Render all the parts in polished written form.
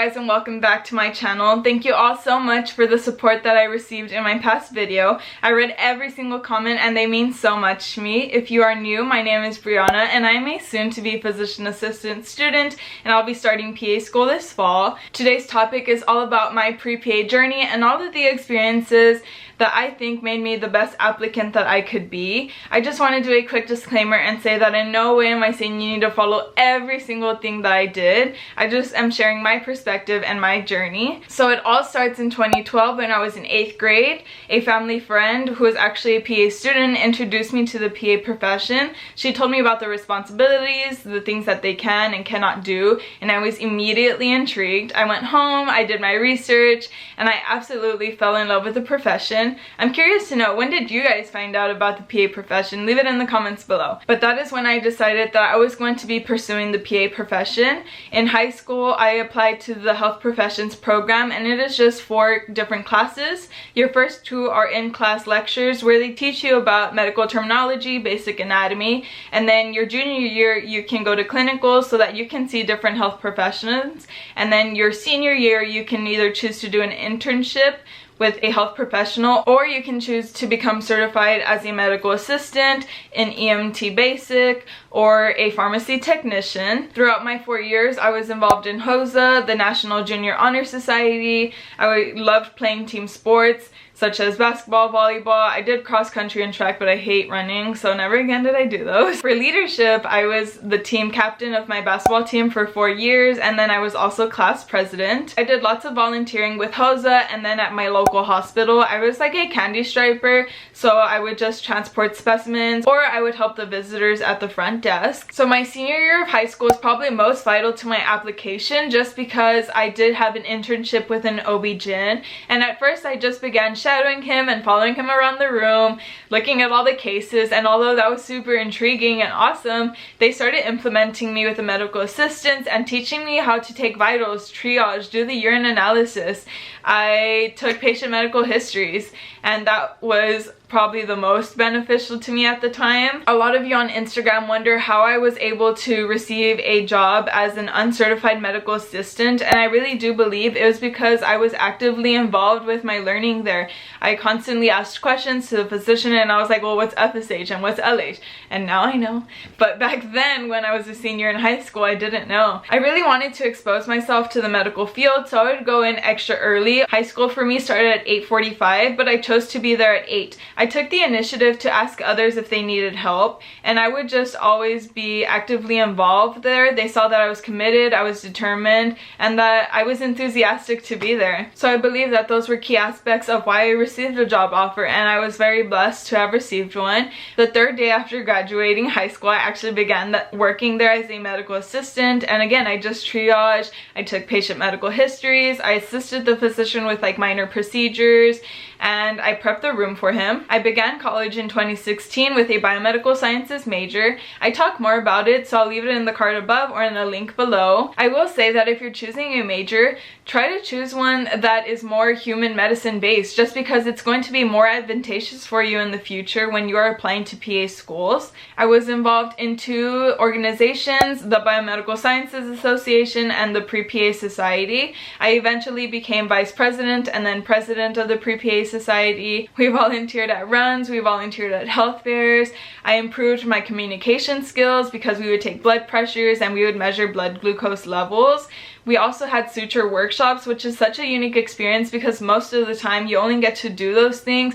guys, and welcome back to my channel. Thank you all so much for the support that I received in my past video. I read every single comment and they mean so much to me. If you are new, my name is Briana and I am a soon-to-be physician assistant student, and I'll be starting PA school this fall. Today's topic is all about my pre-PA journey and all of the experiences that I think made me the best applicant that I could be. I just want to do a quick disclaimer and say that in no way am I saying you need to follow every single thing that I did. I just am sharing my perspective and my journey. So it all starts in 2012 when I was in 8th grade. A family friend who was actually a PA student introduced me to the PA profession. She told me about the responsibilities, the things that they can and cannot do, and I was immediately intrigued. I went home, I did my research, and I absolutely fell in love with the profession. I'm curious to know, when did you guys find out about the PA profession? Leave it in the comments below. But that is when I decided that I was going to be pursuing the PA profession. In high school, I applied to the health professions program, and it is just 4 different classes. Your first 2 are in-class lectures where they teach you about medical terminology, basic anatomy, and then your junior year you can go to clinicals so that you can see different health professions, and then your senior year you can either choose to do an internship with a health professional, or you can choose to become certified as a medical assistant, an EMT basic, or a pharmacy technician. Throughout my 4 years, I was involved in HOSA, the National Junior Honor Society. I loved playing team sports such as basketball, volleyball. I did cross country and track, but I hate running, so never again did I do those. For leadership, I was the team captain of my basketball team for 4 years, and then I was also class president. I did lots of volunteering with HOSA, and then at my local hospital, I was like a candy striper, so I would just transport specimens, or I would help the visitors at the front desk. So my senior year of high school is probably most vital to my application, just because I did have an internship with an OB-GYN, and at first I just began shadowing him and following him around the room, looking at all the cases, and although that was super intriguing and awesome, they started implementing me with a medical assistant and teaching me how to take vitals, triage, do the urine analysis. I took patient medical histories, and that was probably the most beneficial to me at the time. A lot of you on Instagram wonder how I was able to receive a job as an uncertified medical assistant, and I really do believe it was because I was actively involved with my learning there. I constantly asked questions to the physician, and I was like, well, what's FSH and what's LH? And now I know. But back then, when I was a senior in high school, I didn't know. I really wanted to expose myself to the medical field, so I would go in extra early. High school for me started at 8:45, but I chose to be there at 8. I took the initiative to ask others if they needed help, and I would just always be actively involved there. They saw that I was committed, I was determined, and that I was enthusiastic to be there. So I believe that those were key aspects of why I received a job offer, and I was very blessed to have received one. The 3rd day after graduating high school, I actually began working there as a medical assistant, and again, I just triaged, I took patient medical histories, I assisted the physician with like minor procedures, and I prepped the room for him. I began college in 2016 with a biomedical sciences major. I talk more about it, so I'll leave it in the card above or in the link below. I will say that if you're choosing a major, try to choose one that is more human medicine based, just because it's going to be more advantageous for you in the future when you are applying to PA schools. I was involved in 2 organizations, the Biomedical Sciences Association and the PrePA Society. I eventually became vice president and then president of the PrePA Society. We volunteered at runs, we volunteered at health fairs. I improved my communication skills because we would take blood pressures and we would measure blood glucose levels. We also had suture workshops, which is such a unique experience because most of the time you only get to do those things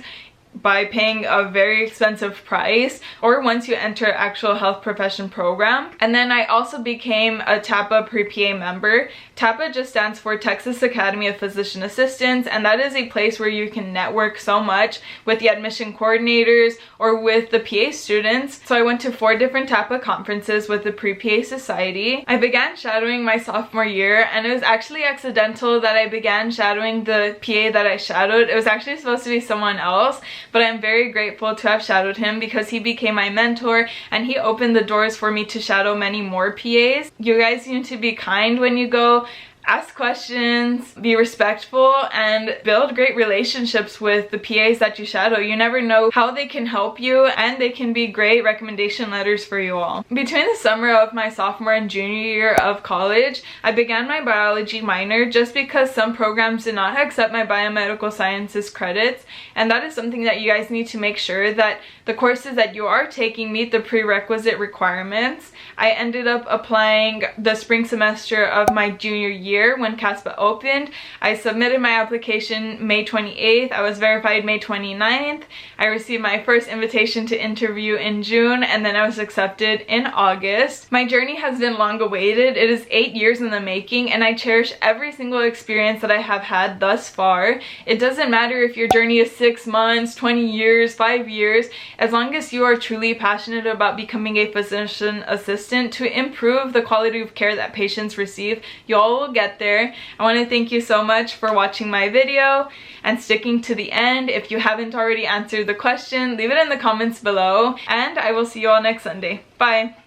by paying a very expensive price, or once you enter actual health profession program. And then I also became a TAPA pre-PA member. TAPA just stands for Texas Academy of Physician Assistants, and that is a place where you can network so much with the admission coordinators or with the PA students. So I went to 4 different TAPA conferences with the pre-PA Society. I began shadowing my sophomore year, and it was actually accidental that I began shadowing the PA that I shadowed. It was actually supposed to be someone else, but I'm very grateful to have shadowed him because he became my mentor and he opened the doors for me to shadow many more PAs. You guys need to be kind when you go. ask questions, be respectful, and build great relationships with the PAs that you shadow. You never know how they can help you, and they can be great recommendation letters for you all. Between the summer of my sophomore and junior year of college, I began my biology minor just because some programs did not accept my biomedical sciences credits, and that is something that you guys need to make sure that the courses that you are taking meet the prerequisite requirements. I ended up applying the spring semester of my junior year when CASPA opened. I submitted my application May 28th. I was verified May 29th. I received my first invitation to interview in June, and then I was accepted in August. My journey has been long awaited. It is 8 years in the making, and I cherish every single experience that I have had thus far. It doesn't matter if your journey is 6 months, 20 years, 5 years, as long as you are truly passionate about becoming a physician assistant to improve the quality of care that patients receive, y'all will get there. I want to thank you so much for watching my video and sticking to the end. If you haven't already answered the question, leave it in the comments below, and I will see you all next Sunday. Bye!